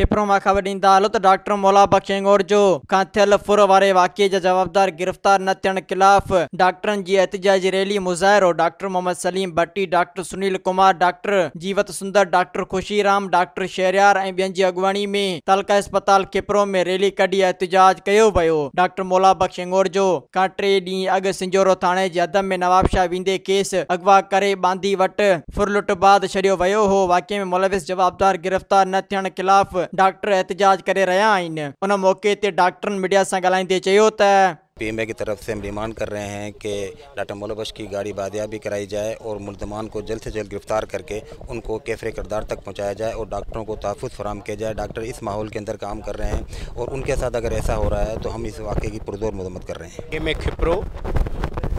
खिपरों में खबर ॾींदा हलो त डॉक्टर मौला बख्श इंगोर जो खां थियल फुर वारे वाक़े जा जवाबदार गिरफ़्तार न थियण खिलाफ़ डॉक्टरनि जी एहतिजाजी रैली मुज़ाहिरो डॉक्टर मोहम्मद सलीम भट्टी, डॉक्टर सुनील कुमार, डॉक्टर जीवत सुंदर, डॉक्टर खुशीराम, डॉक्टर शहरियार ऐं ॿियनि जी अॻुवाणी में तलका अस्पताल खिपरो में रैली कढी एहतिजाज कयो वियो। डॉक्टर मौला बख्श इंगोर जो खां 3 ॾींहं अॻु सिंजोरो थाणे जे हद में नवाबशाह वेंदे केस अगवा करे बांदी वटि फुरलुट बाद छॾियो वियो हो। वाक़े में मुलविस जवाबदार गिरफ़्तार न थियण खिलाफ़ डॉक्टर एहतिजाज करे रहिया आहिनि। उन मौके ते डॉक्टरनि मीडिया से ॻाल्हाईंदे चयो त पीएमए की तरफ से हम डिमांड कर रहे हैं कि डॉक्टर मौला बख्श की गाड़ी बादियाबी कराई जाए और मुल्ज़मान को जल्द से जल्द गिरफ्तार करके उनको कैफरे किरदार तक पहुंचाया जाए और डॉक्टरों को तहफ़्फ़ुज़ फराहम किया जाए। डॉक्टर इस माहौल के अंदर काम कर रहे हैं और उनके साथ अगर ऐसा हो रहा है तो हम इस वाक़े की पुरज़ोर मज़म्मत कर रहे हैं। पीएमए खिपरो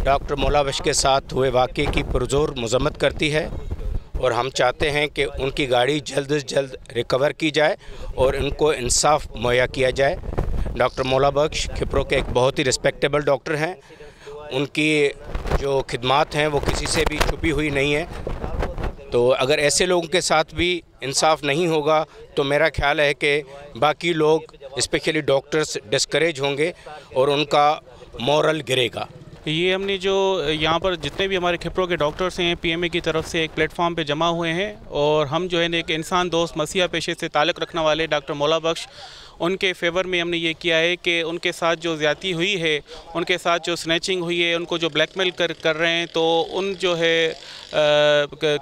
डॉक्टर मौला बख्श के साथ हुए वाक़े की पुरज़ोर मज़म्मत करती है और हम चाहते हैं कि उनकी गाड़ी जल्द से जल्द रिकवर की जाए और उनको इंसाफ मुहैया किया जाए। डॉक्टर मौला बख्श खिपरो के एक बहुत ही रिस्पेक्टेबल डॉक्टर हैं। उनकी जो खिदमात हैं वो किसी से भी छुपी हुई नहीं है। तो अगर ऐसे लोगों के साथ भी इंसाफ नहीं होगा तो मेरा ख्याल है कि बाकी लोग स्पेशली डॉक्टर्स डिस्करेज होंगे और उनका मॉरल गिरेगा। ये हमने जो यहाँ पर जितने भी हमारे खिपरों के डॉक्टर्स हैं पीएमए की तरफ से एक प्लेटफॉर्म पे जमा हुए हैं और हम जो है एक इंसान दोस्त मसीहा पेशे से ताल्लुक़ रखने वाले डॉक्टर मौला बख्श उनके फेवर में हमने ये किया है कि उनके साथ जो ज़्यादती हुई है, उनके साथ जो स्नैचिंग हुई है, उनको जो ब्लैकमेल कर रहे हैं, तो उन जो है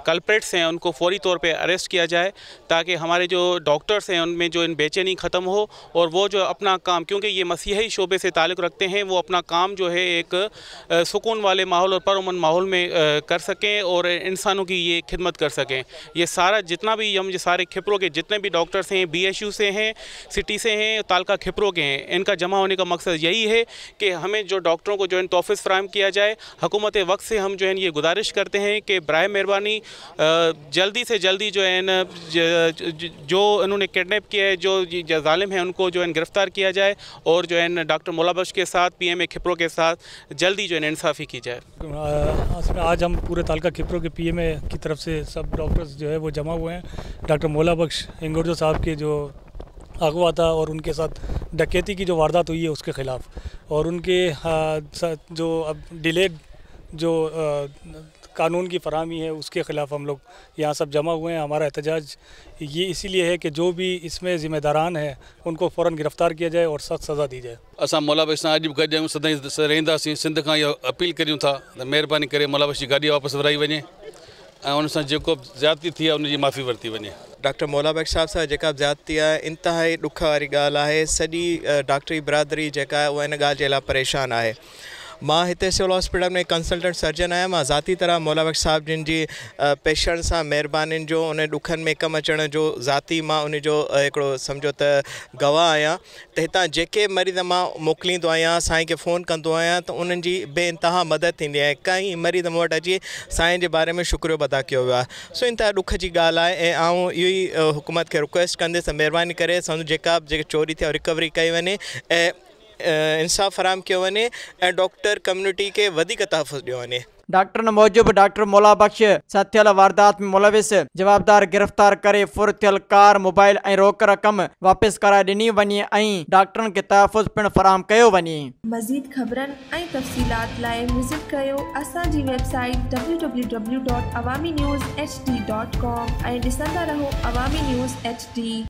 कल्प्रेट्स हैं उनको फौरी तौर पे अरेस्ट किया जाए ताकि हमारे जो डॉक्टर्स हैं उनमें जो इन बेचैनी ख़त्म हो और वो जो अपना काम, क्योंकि ये मसीही शोबे से ताल्लुक़ रखते हैं, वो अपना काम जो है एक सुकून वाले माहौल और परअमन माहौल में कर सकें और इंसानों की ये खिदमत कर सकें। ये सारा जितना भी हम सारे खिपरों के जितने भी डॉक्टर्स हैं BHU से हैं, सिटी से हैं, तालका खिपरों के हैं, इनका जमा होने का मकसद यही है कि हमें जो डॉक्टरों को जो है तोहफ़े फराहम किया जाए। हुकूमत वक्त से हम जो है ये गुजारिश करते हैं कि बराए मेहरबानी जल्दी से जल्दी जो है न जो इन्होंने किडनैप किया है, जो जालिम है, उनको जो है गिरफ़्तार किया जाए और जो है डॉक्टर मौला बख्श के साथ पीएमए खिपरों के साथ जल्दी जो है इंसाफ़ी की जाए। आज हम पूरे तालका खिपरों के पीएमए की तरफ से सब डॉक्टर्स जो है वो जमा हुए हैं। डॉक्टर मौला बख्श इंगोर साहब के जो अगवा था और उनके साथ डकैती की जो वारदात हुई है उसके ख़िलाफ़ और उनके जो अब डिलेड जो कानून की फरहमी है उसके ख़िलाफ़ हम लोग यहाँ सब जमा हुए हैं। हमारा एहतजाज ये इसीलिए है कि जो भी इसमें ज़िम्मेदारान हैं उनको फ़ौरन गिरफ़्तार किया जाए और सख्त सज़ा दी जाए। असां मौला बख्श सां अॼु बि गॾु आहियूं, सदाईं रहंदासीं। सिंध खां इहो अपील करियूं था त महिरबानी करे मौला बख्श जी गाॾी वापसि वराई वञे ऐं उन सां जेको ज़्यादती थी आहे उनजी माफ़ी वरिती वञे। डॉक्टर मौला बख्श साहब सां जेका ज़्यादती आहे इंतिहाई ॾुख वारी ॻाल्हि आहे। सॼी डॉक्टरी बिरादरी जेका आहे उहा इन ॻाल्हि जे लाइ परेशान आहे। मां हिते सिविल हॉस्पिटल में कंसल्टेंट सर्जन आहियां। मां ज़ाती तरह मौला बख्श साहब जिन जी पेशेंट सां महिरबानी जो उन ॾुखनि में कमु अचण जो ज़ाती मां उनजो हिकिड़ो सम्झो त गवाह आहियां। त हितां जेके मरीज़ मां मोकिलींदो आहियां, साईं खे फ़ोन कंदो आहियां त उन्हनि जी बेइंतिहा मदद थींदी आहे। कंहिं मरीज़ मूं वटि अची साईं जे बारे में शुक्रियो अदा कयो वियो आहे। सो इंतिहा ॾुख जी ॻाल्हि आहे ऐं आउं इहो ई हुकूमत खे रिक्वेस्ट कंदुसि महिरबानी करे सम्झो जेका चोरी थी रिकवरी कई वञे ऐं इंसाफ़ फराहम किया वञे ऐं डॉक्टर कम्युनिटी के वधीक तहफ़्फ़ुज़ ॾियो वञे। डॉक्टर मूजिब डॉक्टर मौला बख्श सां थियल वारदात में मुलविस जवाबदार गिरफ़्तार करे फुर थियल कार, मोबाइल ऐं रोक रक़म वापसि कराए ॾिनी वञे ऐं डॉक्टरनि खे तहफ़्फ़ुज़ पिणु फराहम कयो वञे। मज़ीद ख़बरनि ऐं तफ़सीलात लाइ विज़िट कयो असांजी वेबसाइट www.awamiNewsHD.com ऐं ॾिसंदा रहो अवामी न्यूज़ HD।